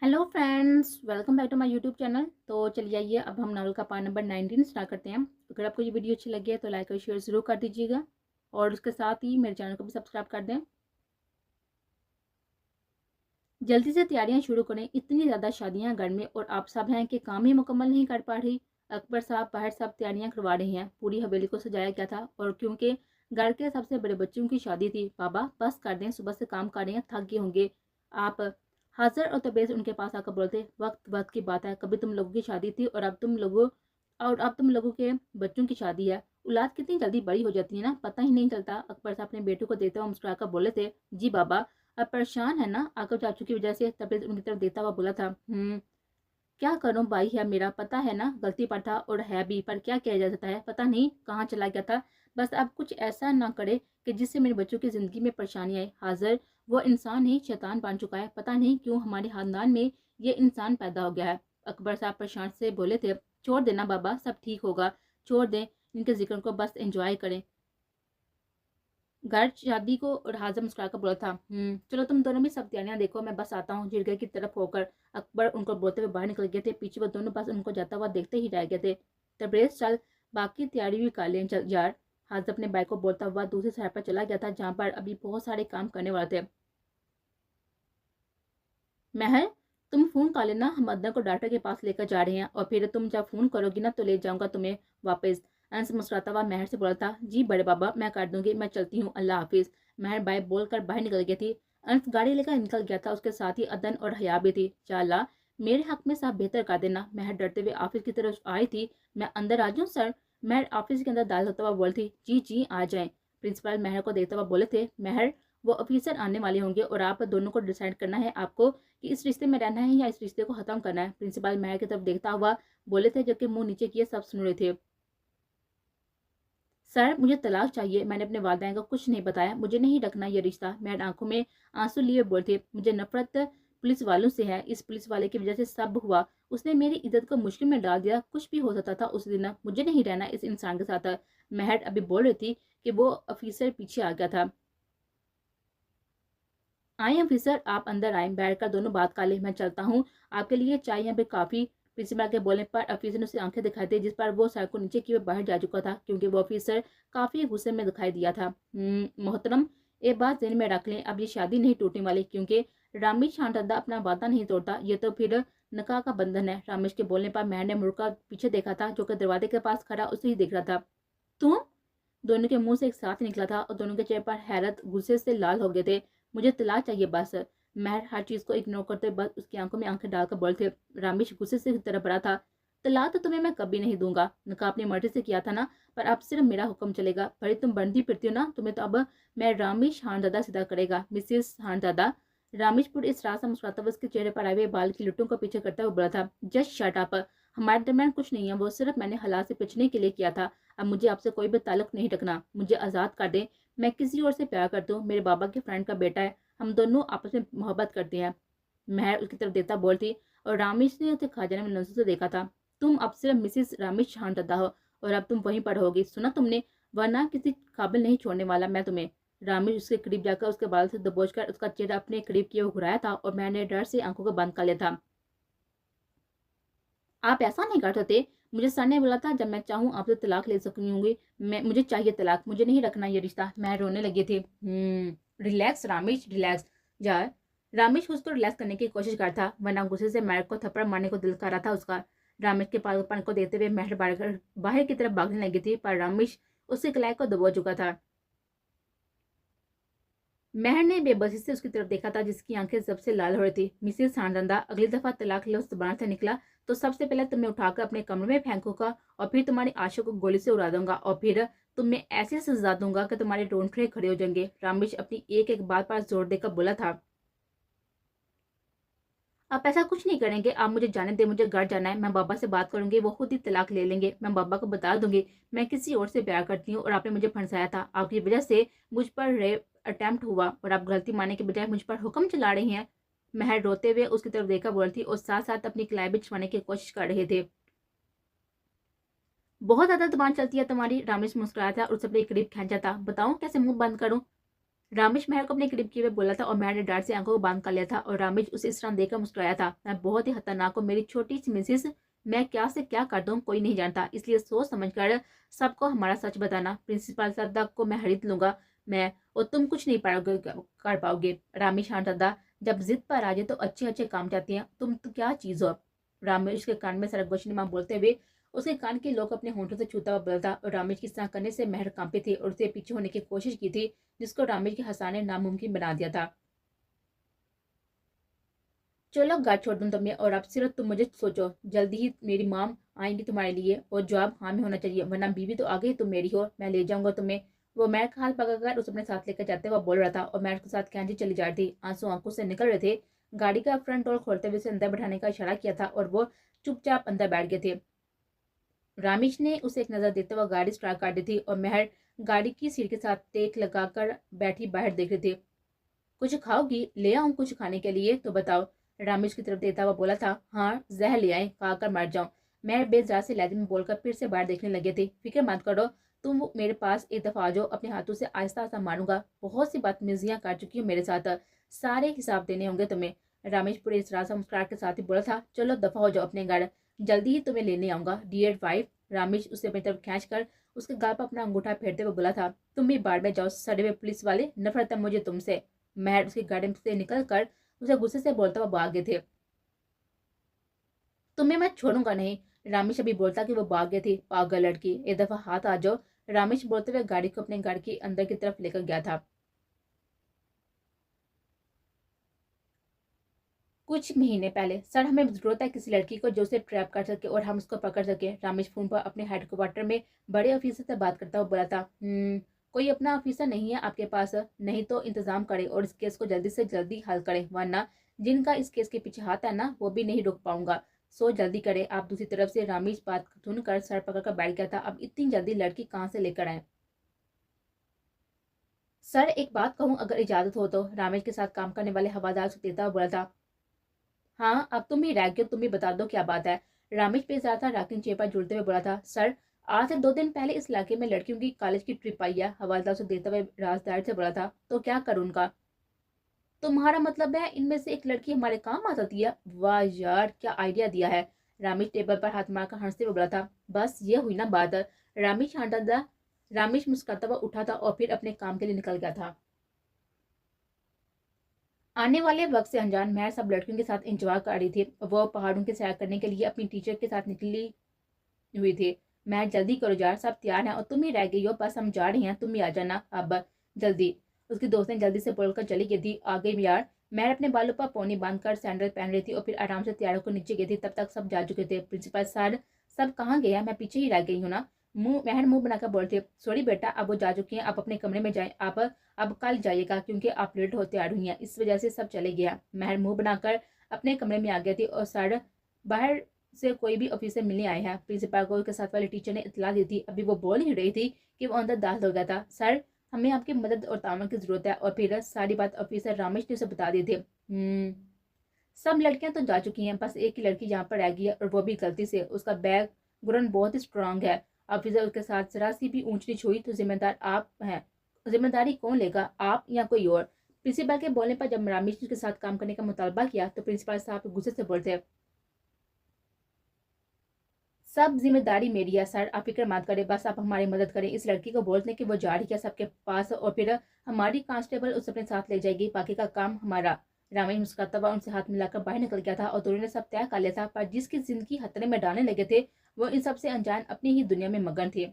Hello friends, welcome back to my YouTube channel. तो चलिए आइए अब हम नावल का पार्ट नंबर 19 स्टार्ट करते हैं। अगर आपको ये वीडियो अच्छी लगी है तो लाइक और शेयर ज़रूर कर दीजिएगा और उसके साथ ही मेरे चैनल को भी सब्सक्राइब कर दें। जल्दी से तैयारियां शुरू करें, इतनी ज़्यादा शादियां घर में और आप सब हैं कि काम ही मुकम्मल नहीं कर पा रही। अकबर साहब बाहर सब तैयारियां करवा रहे हैं, पूरी हवेली को सजाया गया था और क्योंकि घर के सबसे बड़े बच्चों की शादी थी। बाबा बस कर दें, सुबह से काम कर रहे हैं, थक गए होंगे आप। हाजिर और तबरेज उनके पास आकर बोलते, वक्त वक्त की बात है, कभी तुम लोगों की शादी थी और अब तुम लोगों के बच्चों की शादी है। औलाद कितनी जल्दी बड़ी हो जाती है ना, पता ही नहीं चलता। अकबर साहब अपने बेटों को देते हुए मुस्कुराकर बोले थे, जी बाबा अब परेशान है ना आकर चाचू की वजह से। तबरेज उनकी तरफ देता हुआ बोला था, क्या करूं, भाई है मेरा, पता है ना गलती पर था और है भी, पर क्या किया जा सकता है, पता नहीं कहाँ चला गया था। बस अब कुछ ऐसा ना करे कि जिससे मेरे बच्चों की जिंदगी में परेशानी आए। हाजिर वो इंसान ही शैतान बन चुका है, पता नहीं क्यों हमारे खानदान में ये इंसान पैदा हो गया है। अकबर साहब परेशान से बोले थे, छोड़ देना बाबा, सब ठीक होगा, छोड़ दें इनके जिक्र को, बस एंजॉय करें। घर शादी को और हाजिर मुस्कुराकर बोला था, चलो तुम दोनों भी सब तैयारियां देखो, मैं बस आता हूँ। जिरगे की तरफ होकर अकबर उनको बोलते हुए बाहर निकल गए थे। पीछे वो दोनों बस उनको जाता हुआ देखते ही रह गए थे। तबरेज चल, बाकी तैयारी भी कर लें चल यार। हाजिर अपने बाइक को बोलता हुआ दूसरी साइड पर चला गया था, जहाँ पर अभी बहुत सारे काम करने वाले थे। महर, तुम फोन कर लेना, हम अदना को डॉक्टर के पास लेकर जा रहे हैं और फिर तुम जब फोन करोगी ना तो ले जाऊंगा तुम्हें वापस। अंस मुस्कुराता हुआ महर से बोला था, जी बड़े बाबा मैं कर दूंगी, मैं चलती हूँ, अल्लाह हाफिज। महर बाय बोलकर बाहर निकल गई थी। अंस गाड़ी लेकर निकल गया था, उसके साथ ही अदन और हया भी थी। चाला मेरे हक में सब बेहतर कर देना। महर डरते हुए ऑफिस की तरफ आई थी। मैं अंदर आ जाऊँ सर? महर ऑफिस के अंदर दाखिल होता हुआ बोली थी, जी जी आ जाए। प्रिंसिपल महर को देखते हुआ बोले थे, महर वो ऑफिसर आने वाले होंगे और आप दोनों को डिसाइड करना है आपको कि इस रिश्ते में रहना है या इस रिश्ते को खत्म करना है। प्रिंसिपल महर की तरफ देखता हुआ बोले थे, जबकि मुंह नीचे किए सब सुन रहे थे। सर मुझे तलाक चाहिए, मैंने अपने वालिदैन को कुछ नहीं बताया, मुझे नहीं रखना ये रिश्ता। महर आंखों में आंसू लिए बोलते, मुझे नफरत पुलिस वालों से है, इस पुलिस वाले की वजह से सब हुआ। उसने मेरी इज्जत को मुश्किल में डाल दिया, कुछ भी हो सकता था उस दिन, मुझे नहीं रहना इस इंसान के साथ। महर अभी बोल रही थी कि वो ऑफिसर पीछे आ गया था। आए ऑफिसर, आप अंदर आए, बैठकर दोनों बात कर ले, मैं चलता हूँ, आपके लिए चाय या फिर काफी। प्रिंसिपल के बोलने पर ऑफिसर ने उसे आंखें दिखाई दी, जिस पर वो सर को नीचे किए बाहर जा चुका था, क्योंकि वो ऑफिसर काफी गुस्से में दिखाई दिया था। मोहतरम, एक बात ध्यान में रख लें, अब ये शादी नहीं टूटने वाली, क्योंकि रामेश शांतदा अपना वादा नहीं तोड़ता, ये तो फिर नकाह का बंधन है। रामेश के बोलने पर मैंने मुड़कर पीछे देखा था, जो कि दरवाजे के पास खड़ा उसे ही देख रहा था। तुम? दोनों के मुंह से एक साथ निकला था और दोनों के चेहरे पर हैरत गुस्से से लाल हो गए थे। मुझे तलाक चाहिए बस। महर हर चीज को इग्नोर करते बस उसकी आंखों में आंखें डालकर बोलते। रामेश गुस्से से तरफ भरा था, तलाक तो तुम्हें मैं कभी नहीं दूंगा, निकाह अपनी मर्जी से किया था ना, पर अब सिर्फ मेरा हुक्म चलेगा। भले तुम बनती फिरती हो ना, तुम्हें तो अब मैं रामेश खानदादा सीधा करेगा, मिसेस खानदादा। रामेशपुर इस रात से मुस्कुराता हुआ उसके चेहरे पर आए हुए बाल की लुटों को पीछे करता हुआ बोला था, जस्ट शट अप, हमारे दरमियान कुछ नहीं है, वो सिर्फ मैंने हालात से पूछने के लिए किया था। अब मुझे आपसे कोई भी ताल्लुक नहीं रखना, मुझे आज़ाद कर दें। मैं किसी और से प्यार करती हूँ, मेरे बाबा के फ्रेंड का बेटा है, हम दोनों आपस में मोहब्बत करते हैं। महर उसकी तरफ देता बोलती और रामेश ने उसे खाजाने में नजर से देखा था। तुम अब सिर्फ मिसिस रामेश शांतदा हो और अब तुम वहीं पर होगी, सुना तुमने, वरना किसी काबिल नहीं छोड़ने वाला मैं तुम्हें। रामेश उसके करीब जाकर उसके बाल से दबोचकर उसका चेहरा अपने करीब किए हुए घुराया था और मैंने डर से आंखों को बंद कर लिया था। आप ऐसा नहीं कर सकते, मुझे सर ने बोला था जब मैं चाहूँ आपसे तलाक ले सकूंगी, मैं मुझे चाहिए तलाक, मुझे नहीं रखना ये रिश्ता। मैं रोने लगी थी। Relax Ramesh, relax. जा। रामेश उसको रिलैक्स करने की कोशिश करता, वरना गुस्से से महर को थप्पड़ मारने को दिल कर रहा था उसका। रामेश के पागलपन को देखते हुए महर बाहर की तरफ भागने लगी थी, पर रामेश उसके कलाई को दबो चुका था। महर ने बेबसी से उसकी तरफ देखा था, जिसकी आंखें सबसे लाल हो रही थी। मिसेस सांडंदा, अगली दफा तलाक लफ्ज जुबान से निकला तो सबसे पहले तुम्हें उठाकर अपने कमरे में फेंकूंगा और फिर तुम्हारी आंखों को गोली से उड़ा दूंगा और फिर तुम्हें ऐसी सजा दूंगा कि तुम्हारे रोंगटे खड़े हो जाएंगे। रामेश अपनी एक एक बात पर जोर देकर बोला था, आप ऐसा कुछ नहीं करेंगे, आप मुझे जाने दे, मुझे घर जाना है, मैं बाबा से बात करूंगी, वो खुद ही तलाक ले लेंगे। मैं बाबा को बता दूंगी मैं किसी और से प्यार करती हूँ और आपने मुझे फंसाया था, आपकी वजह से मुझ पर रेप अटेम्प्ट हुआ और आप गलती मानने के बजाय मुझ पर हुक्म चला रही हैं। महर रोते हुए उसकी तरफ देखा बोल रही थी और साथ साथ अपनी कलाई भी छुपाने की कोशिश कर रहे थे। बहुत ज्यादा जुबान चलती है तुम्हारी। रामेश मुस्कुराया था और उसे अपने करीब खींचा था, बताओ कैसे मुंह बंद करूं? रामेश महर को अपने करीब किए हुए बोला था और महर ने डांट से आंखों को बांध कर लिया था और रामेश उसे इस तरह देखकर मुस्कुराया था। मैं बहुत ही खतरनाक हूँ, मेरी छोटी सी मिसिस, मैं क्या से क्या कर दूँ कोई नहीं जानता, इसलिए सोच समझ कर सबको हमारा सच बताना। प्रिंसिपल सर को मैं खरीद लूंगा मैं, और तुम कुछ नहीं पाओगे कर पाओगे। रामेश हाँ दादा, जब जिद पर आ जाए तो अच्छे अच्छे काम चाहती हैं, तुम तो क्या चीज हो। रामेश के कान में सरगोशी मां बोलते हुए उसके कान के लोग अपने होंठों से छूता हुआ बोला था और रामेश की तरह करने से महर कांपी थी और उसे पीछे होने की कोशिश की थी, जिसको रामेश के हंसाने नामुमकिन बना दिया था। चलो गार्ड छोड़ दूं तुम्हें, और अब सिर्फ तुम मुझे सोचो, जल्दी ही मेरी माम आएंगी तुम्हारे लिए और जवाब हाँ में होना चाहिए, वरना बीवी तो आ गई तुम मेरी हो, मैं ले जाऊंगा तुम्हें। वो मैर का हाथ पकड़कर उसे अपने साथ लेकर जाते हुए बोल रहा था और मैर के साथ खींची चली जा रही थी। आंसू आंखों से निकल रहे थे। गाड़ी का फ्रंट डोर खोलते हुए उसे अंदर बैठाने का इशारा किया था और वो चुपचाप अंदर बैठ गए थे। रामेश ने उसे एक नजर देते हुए गाड़ी स्टार्ट कर दी थी और महर गाड़ी की सीट के साथ टेक लगाकर बैठी बाहर देख रही थी। कुछ खाओगी? ले आऊं कुछ खाने के लिए तो बताओ, रामेश की तरफ देता हुआ बोला था। हाँ जहर ले आए, खाकर मर जाऊं। महर बेजार से लहजे में बोलकर फिर से बाहर देखने लगे थे। फिक्र मत करो, तुम मेरे पास एक दफा आ जाओ, अपने हाथों से आहिस्ता आहिस्ता मारूंगा, बहुत सी बदतमीजियां कर चुकी हूँ मेरे साथ, सारे हिसाब देने होंगे तुम्हें। रमेश पूरे इस तरह से मुस्कुराहट के साथ ही बोला था। चलो दफा हो जाओ अपने घर, जल्दी ही तुम्हें लेने आऊंगा डियर वाइफ। रामेश उसे अपनी तरफ खींच कर उसके गाल पर अपना अंगूठा फेरते हुए बोला था। तुम भी बाढ़ में जाओ सड़े हुए पुलिस वाले, नफरत है मुझे तुमसे। महर उसकी गाड़ी से निकल कर उसे गुस्से से बोलता हुआ भाग गए थे। तुम्हें मैं छोड़ूंगा नहीं, रामेश अभी बोलता कि वो भाग गए थे। पागल लड़की, एक दफा हाथ आ जाओ, रामेश बोलते हुए गाड़ी को अपने घर के अंदर की तरफ लेकर गया था। कुछ महीने पहले, सर हमें जरूरत है किसी लड़की को जो उसे ट्रैप कर सके और हम उसको पकड़ सके। रामेश फोन पर अपने हेडक्वार्टर में बड़े ऑफिसर से बात करता हुआ बोला था। कोई अपना ऑफिसर नहीं है आपके पास? नहीं तो इंतजाम करे और इस केस को जल्दी से जल्दी हल करे, वरना जिनका इस केस के पीछे हाथ है ना, वो भी नहीं रुक पाऊंगा। सो जल्दी करे आप। दूसरी तरफ से रामेश बात सुनकर सर पकड़ कर बैठ गया था। अब इतनी जल्दी लड़की कहाँ से लेकर आए? सर एक बात कहूँ अगर इजाजत हो तो, रामेश के साथ काम करने वाले हवादार से देता हुआ बोला था। हाँ अब तुम ही रह गए, तुम ही बता दो क्या बात है। रमेश पेश रहा था। राकिन चेपा जुड़ते हुए बोला था। सर आज से 2 दिन पहले इस इलाके में लड़कियों की कॉलेज की ट्रिप आई है, हवालदार से देते हुए राजदार से बोला था। तो क्या करूँ उनका? तुम्हारा मतलब है इनमें से एक लड़की हमारे काम आ सकती है? वाह यार क्या आइडिया दिया है। रामेश टेबल पर हाथ मारकर हंसते हुए बोला था। बस ये हुई ना बात। रामेश मुस्कुराता हुआ उठा था और फिर अपने काम के लिए निकल गया था। आने वाले वक्त से अनजान महर सब लड़कियों के साथ इंतजार कर रही थी। वो पहाड़ों की सैर करने के लिए अपनी टीचर के साथ निकली हुई थी। महर जल्दी करो यार, सब तैयार हैं और तुम ही रह गई हो, बस हम जा रहे हैं, तुम ही आ जाना अब जल्दी। उसकी दोस्त ने जल्दी से बोलकर चली गई थी। आ गई यार। महर अपने बालों पर पोनी बांधकर सैंडल पहन रही थी और फिर आराम से तैयार होकर नीचे गई थी। तब तक सब जा चुके थे। प्रिंसिपल सर सब कहाँ गया? मैं पीछे ही रह गई हूँ ना। महर मुंह बनाकर बोलती। सॉरी बेटा, अब वो जा चुकी हैं, आप अपने कमरे में जाएं। आप अब कल जाइएगा क्योंकि आप लेट हो तैयार हुई हैं, इस वजह से सब चले गया। महर मुंह बनाकर अपने कमरे में आ गई थी और सर बाहर से कोई भी ऑफिसर मिलने आए हैं। प्रिंसिपल को उसके साथ वाले टीचर ने इतला दी थी। अभी वो बोल ही रही थी कि वो अंदर दाखिल हो गया था। सर हमें आपकी मदद और तामन की जरूरत है। और फिर सारी बात ऑफिसर रामेश ने उसे बता दी थी। सब लड़कियां तो जा चुकी हैं, बस एक ही लड़की यहाँ पर रह गई है और वो भी गलती से। उसका बैग गुरन बहुत ही स्ट्रांग है। ऑफिसर उसके साथ जरा सी भी ऊंच नीच हुई तो जिम्मेदार आप हैं। जिम्मेदारी कौन लेगा, आप या कोई और? प्रिंसिपल के बोलने पर जब रामेश ने उसके साथ काम करने का मुतालबा किया तो प्रिंसिपल साहब गुस्से से बोलते। सब जिम्मेदारी मेरी है सर, आप फिक्र मत करें, बस आप हमारी मदद करें। इस लड़की को बोलने कि वो जा रही है सबके पास और फिर हमारी कांस्टेबल उसे अपने साथ ले जाएगी, बाकी का काम हमारा। रामेश मुस्कुराता हुआ उनसे हाथ मिलाकर बाहर निकल गया था और दोनों ने सब तय कर लिया था। पर जिसकी जिंदगी खतरे में डालने लगे थे वो इन सबसे अनजान अपनी ही दुनिया में मगन थे।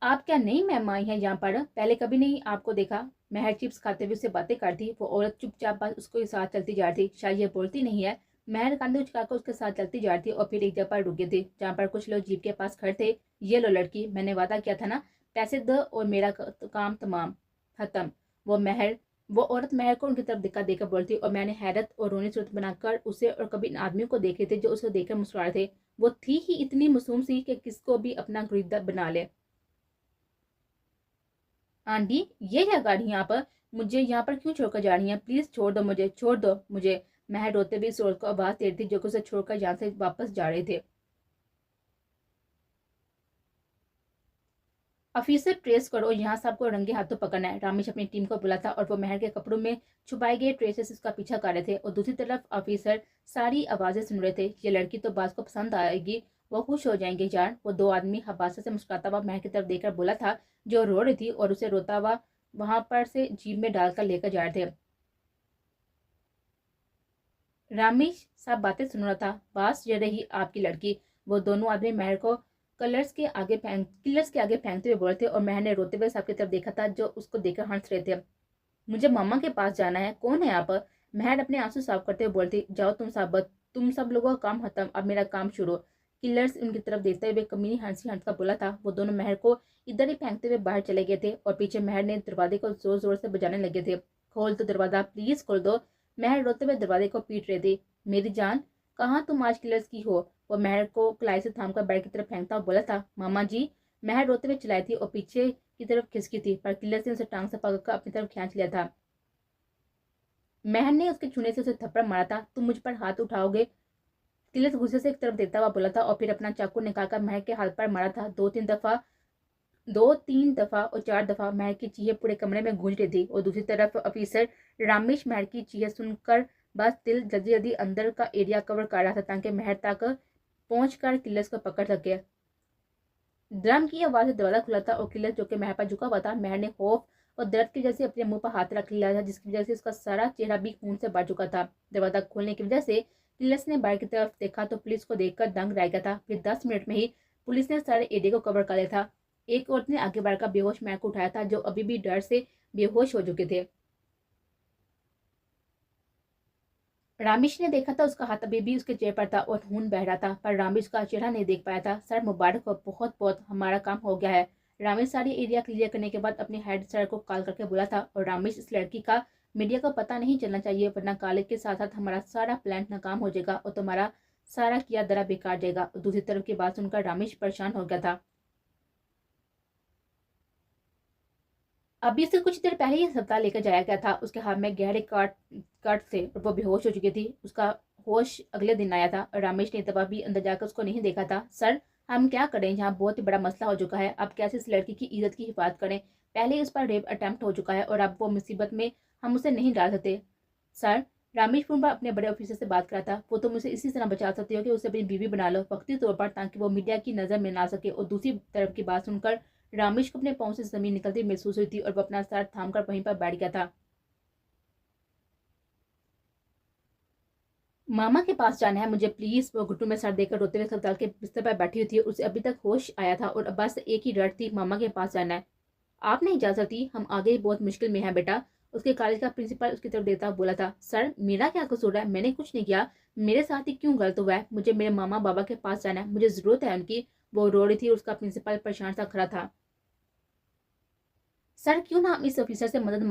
आप क्या नई मेहमान हैं यहाँ पर? पहले कभी नहीं आपको देखा। महर चिप्स खाते हुए उससे बातें करती। वो औरत चुपचाप बस उसके साथ चलती जा रही थी। शायद ये बोलती नहीं है। महर कंधे उचकाकर उसके साथ चलती जा रही थी और फिर एक जगह पर रुक गई थी जहाँ पर कुछ लोग जीप के पास खड़े थे। ये लो लड़की, मैंने वादा किया था ना, पैसे दो और मेरा काम तमाम खत्म। वो महर वो औरत महर को उनकी तरफ दिखा देकर बोलती और मैंने हैरत और रोनी सूरत बनाकर उसे और कभी इन आदमियों को देखे थे जो उसे देखकर मुस्कुरा रहे थे। वो थी ही इतनी मासूम सी कि किसको भी अपना खरीदार बना ले। आंटी ये क्या गाड़ी यहाँ पर? मुझे यहाँ पर क्यों छोड़कर जा रही हैं? प्लीज छोड़ दो मुझे, छोड़ दो मुझे। महर रोते हुए इस औरत को आवाज दे रही थी जो कि उसे छोड़कर यहाँ से वापस जा रहे थे। ऑफिसर ट्रेस करो, यहाँ से आपको रंगे हाथों पकड़ना है। रामेश अपनी टीम को बुला था और वो महल के कपड़ों में छुपाए गए ट्रेसेस उसका पीछा कर रहे थे और दूसरी तरफ ऑफिसर सारी आवाजें सुन रहे थे। ये लड़की तो बास को पसंद आएगी, वो खुश हो जाएंगे जान। वो दो आदमी हबासा से मुस्कुराता हुआ महल की तरफ देखकर बोला था, जो रो रही थी और उसे रोता हुआ वहां पर से जीप में डालकर लेकर जा रहे थे। रामेश सब बातें सुन रहा था। बास ये रही आपकी लड़की। वो दोनों आदमी महल को किलर्स के आगे फेंकते हुए बोल रहे थे और महल ने रोते हुए सबकी तरफ देखा था, जो उसको देखकर हंस रहे थे। मुझे मामा के पास जाना है। कौन है आप? महल अपने आंसू साफ करते हुए बोलती, जाओ तुम सब लोगों का काम खत्म, अब मेरा काम शुरू। किलर्स उनकी तरफ देखते हुए कमीनी हंसी हंस का बोला था। वो दोनों महल को इधर ही फेंकते हुए बाहर चले गए थे और पीछे महल ने दरवाजे को जोर जोर से बजाने लगे थे। खोल दो दरवाजा, प्लीज खोल दो। महल रोते हुए दरवाजे को पीट रहे थे। मेरी जान, कहाँ तुम आज किलर्स की हो? वो महल को कलाई से थामकर बेड की तरफ फेंकता हुआ बोला था। मामा जी। महल रोते हुए चिल्लाई थी और पीछे की तरफ खिसकी थी, पर किलर्स ने उसे टांग से पकड़कर अपनी तरफ खींच लिया था। महल ने उसके छूने से उसे थप्पड़ मारा था। तुम मुझ पर हाथ उठाओगे? किलर्स गुस्से से एक तरफ देखता हुआ बोला था और फिर अपना चाकू निकालकर महल के हाथ पर मारा था। दो तीन दफा और चार दफा महल की चीखें पूरे कमरे में गूंज रही थी और दूसरी तरफ ऑफिसर रामेश महल की चीखें सुनकर बस दिल जल्दी जल्दी अंदर का एरिया कवर कर रहा था ताकि महल तक पहुंचकर किलर्स को पकड़ सके। ड्रम की आवाज से दरवाजा खुला था और किलर्स जो कि महल पर झुका हुआ था, महल ने खौफ और दर्द की वजह से अपने मुंह पर हाथ रख लिया था, जिसकी वजह से उसका सारा चेहरा भी खून से भर चुका था। दरवाजा खोलने की वजह से किलर्स ने बाहर की तरफ देखा तो पुलिस को देखकर दंग रह गया था। फिर 10 मिनट में ही पुलिस ने सारे एरिया को कवर कर लिया था। एक औरत ने आगे बढ़कर बेहोश महल को उठाया था, जो अभी भी डर से बेहोश हो चुके थे। रामेश ने देखा था उसका हाथ अभी भी उसके चेहरे पर था और खून बह रहा था, पर रामेश का चेहरा नहीं देख पाया था। सर मुबारक हो, बहुत बहुत, हमारा काम हो गया है। रामेश सारी एरिया क्लियर करने के बाद अपने हेड सर को कॉल करके बोला था। और रामेश, इस लड़की का मीडिया को पता नहीं चलना चाहिए, वरना कॉलेज के साथ साथ हमारा सारा प्लान नाकाम हो जाएगा और तुम्हारा सारा किया दरा बेकार जाएगा। दूसरी तरफ की बात सुनकर रामेश परेशान हो गया था। अभी से कुछ देर पहले ही अस्पताल लेकर जाया गया था। उसके हाथ में गहरे काट काट थे और वो बेहोश हो चुकी थी। उसका होश अगले दिन आया था और रामेश ने तब भी अंदर जाकर उसको नहीं देखा था। सर, हम क्या करें? यहाँ बहुत ही बड़ा मसला हो चुका है। अब कैसे इस लड़की की इज्जत की हिफाजत करें? पहले उस पर रेप अटेम्प्ट हो चुका है और अब वो मुसीबत में हम उसे नहीं डाल सकते। सर, रामेश फोन पर अपने बड़े ऑफिसर से बात करा था। वो तुम उसे इसी तरह बचा सकते हो कि उसे अपनी बीवी बना लो, वक्ती तौर पर, ताकि वो मीडिया की नजर में ना सके। और दूसरी तरफ की बात सुनकर रामेश को अपने पांव से जमीन निकलती महसूस हुई थी और वो अपना सर थामकर वहीं पर बैठ गया था। मामा के पास जाना है मुझे, प्लीज। वो घुटनों में सर देकर रोते हुए अस्पताल के बिस्तर पर बैठी हुई थी। उसे अभी तक होश आया था और बस एक ही रट थी, मामा के पास जाना है। आप नहीं जा सकती, हम आगे ही बहुत मुश्किल में हैं बेटा। उसके कॉलेज का प्रिंसिपल उसकी तरफ देखता हुआ बोला था। सर, मेरा क्या कसूर है? मैंने कुछ नहीं किया। मेरे साथ ही क्यों गलत हुआ है? मुझे मेरे मामा बाबा के पास जाना है, मुझे जरूरत है उनकी। वो रो रही थी और उसका प्रिंसिपल परेशान सा खड़ा था। सर, क्यों ना हम इस ऑफिसर से मदद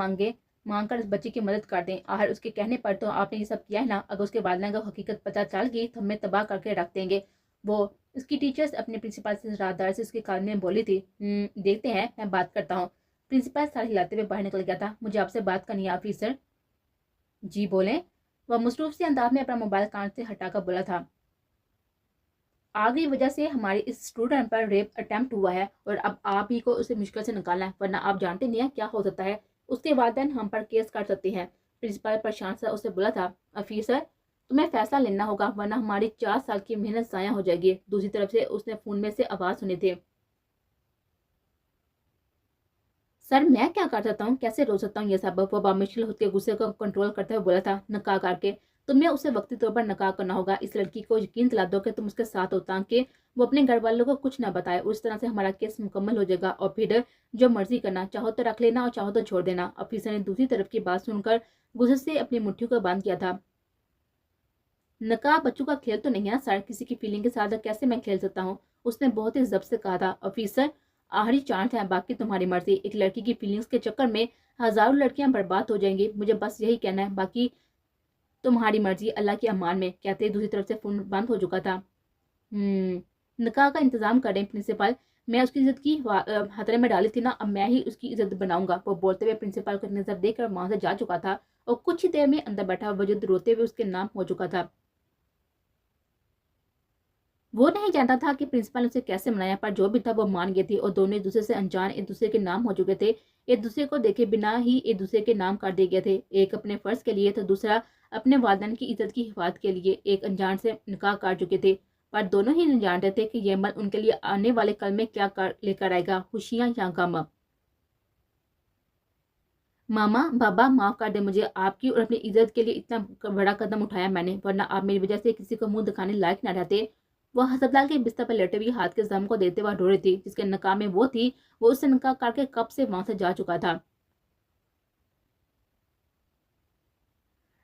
मांगकर इस बच्ची की मदद कर दें। आखिर उसके कहने पर तो आपने ये सब किया है ना। अगर उसके वालिदैन को हकीकत पता चल गई तो हमें तबाह करके रख देंगे। वो उसकी टीचर्स अपने प्रिंसिपल से राहदार से उसके कान में बोली थी। देखते हैं, मैं बात करता हूँ। प्रिंसिपल सर हिलाते हुए बाहर निकल गया था। मुझे आपसे बात करनी है ऑफिसर। जी बोले। वह मसरूफ से अंदाज में अपना मोबाइल कान से हटाकर बोला था। आग की वजह से हमारे इस स्टूडेंट पर रेप अटेम्प्ट हुआ है और अब आप ही को उसे मुश्किल से निकालना है, वरना आप जानते नहीं है क्या हो सकता है। उसके वालिदैन हम पर केस कर सकते हैं। प्रिंसिपल प्रशांत सर उसे बोला था। ऑफिसर, तुम्हें फैसला लेना होगा, वरना हमारी 4 साल की मेहनत जाया हो जाएगी। दूसरी तरफ से उसने फोन में से आवाज सुनी थी। सर, मैं क्या कर सकता हूँ? कैसे रोक सकता हूँ ये सब? वो बामुश्किल खुद के गुस्से को कंट्रोल करते हुए बोला था, नकार करके। तुम्हें उसे वक्ती तौर पर नकार करना होगा। इस लड़की को यकीन दिला दो कि तुम उसके साथ हो, ताकि वो अपने घर वालों को कुछ ना बताए। उस तरह से हमारा केस मुकम्मल हो जाएगा और फिर जो मर्जी करना, चाहो तो रख लेना और चाहो तो छोड़ देना। ऑफिसर ने दूसरी तरफ की बात सुनकर गुस्से से अपनी मुट्ठी को बंद किया था। नकाब बच्चों का खेल तो नहीं है सर, किसी की फीलिंग के साथ कैसे मैं खेल सकता हूँ? उसने बहुत ही जब्त से कहा था। ऑफिसर, आखिरी चांस है, बाकी तुम्हारी मर्जी। एक लड़की की फीलिंग्स के चक्कर में हजारों लड़कियां बर्बाद हो जाएंगी। मुझे बस यही कहना है, बाकी तुम्हारी मर्जी, अल्लाह की अमान में। कहते दूसरी तरफ से फोन बंद हो चुका था। निकाह का इंतजाम करें प्रिंसिपल। मैं उसकी इज्जत की खतरे में डाली थी ना, अब मैं ही उसकी इज्जत बनाऊंगा। वो बोलते हुए प्रिंसिपल को नजर देकर वहां से जा चुका था और कुछ ही देर में अंदर बैठा वजूद रोते हुए उसके नाम हो चुका था। वो नहीं जानता था कि प्रिंसिपल ने उसे कैसे मनाया, पर जो भी था वो मान गए थे और दोनों एक दूसरे से अनजान एक दूसरे के नाम हो चुके थे। एक दूसरे को देखे बिना ही एक दूसरे के नाम काट दिए गए थे। एक अपने फर्ज के लिए तो दूसरा अपने वालिदैन की इज्जत की हिफाजत के लिए एक अनजान से निकाह काट चुके थे। पर दोनों ही नहीं जानते थे कि ये अमल उनके लिए आने वाले कल में क्या लेकर आएगा, खुशियां या गम। मामा बाबा माफ कर दे मुझे, आपकी और अपनी इज्जत के लिए इतना बड़ा कदम उठाया मैंने, वरना आप मेरी वजह से किसी को मुंह दिखाने लायक न रहते। वह अस्पताल के बिस्तर पर लेटे हुए हाथ के जख्म को देते हुए रो रही थी। जिसके निकाह में वो थी, वो उससे निकाह करके कब से वहां से जा चुका था।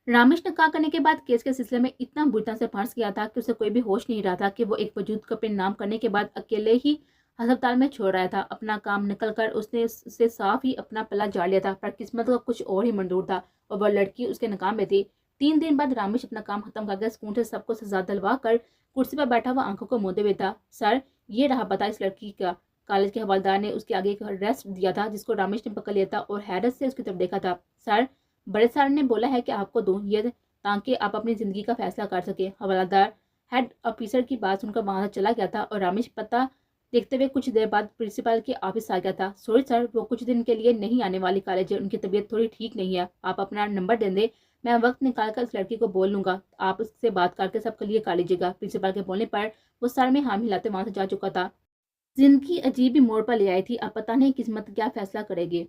रामेश ने निकाह करने के बाद केस के सिलसिले में इतना बुरी तरह से फंस गया था कि उसे कोई भी होश नहीं रहा था कि वो एक वजूद को अपने नाम करने के बाद अकेले ही अस्पताल में छोड़ रहा था। अपना काम निकल कर उसने उससे साफ ही अपना पल्ला झाड़ लिया था, पर किस्मत का कुछ और ही मंजूर था और वह लड़की उसके नकाम में थी। 3 दिन बाद रामेश अपना काम खत्म करके स्कूल से सबको सजा दिलवा कर कुर्सी पर बैठा हुआ आंखों को मूंदे हुए था। सर, ये रहा पता इस लड़की का। कॉलेज के हवलदार ने उसके आगे एक रेस्ट दिया था, जिसको रामेश ने पकड़ लिया था और हैरत से उसकी तरफ देखा था। सर, बड़े सर ने बोला है कि आपको दूं ये, ताकि आप अपनी जिंदगी का फैसला कर सके। हवलदार हेड ऑफिसर की बात सुनकर वहां से चला गया था और रामेश पता देखते हुए कुछ देर बाद प्रिंसिपल के ऑफिस आ गया था। सॉरी सर, वो कुछ दिन के लिए नहीं आने वाली कॉलेज है, उनकी तबीयत थोड़ी ठीक नहीं है। आप अपना नंबर दे दें, मैं वक्त निकाल कर उस लड़की को बोल लूंगा, आप उससे बात करके सबके लिए कर लीजिएगा। प्रिंसिपल के बोलने पर वो सर में हाँ मिलाते वहां से जा चुका था। जिंदगी अजीब ही मोड़ पर ले आई थी। अब पता नहीं किस्मत क्या फैसला करेगी।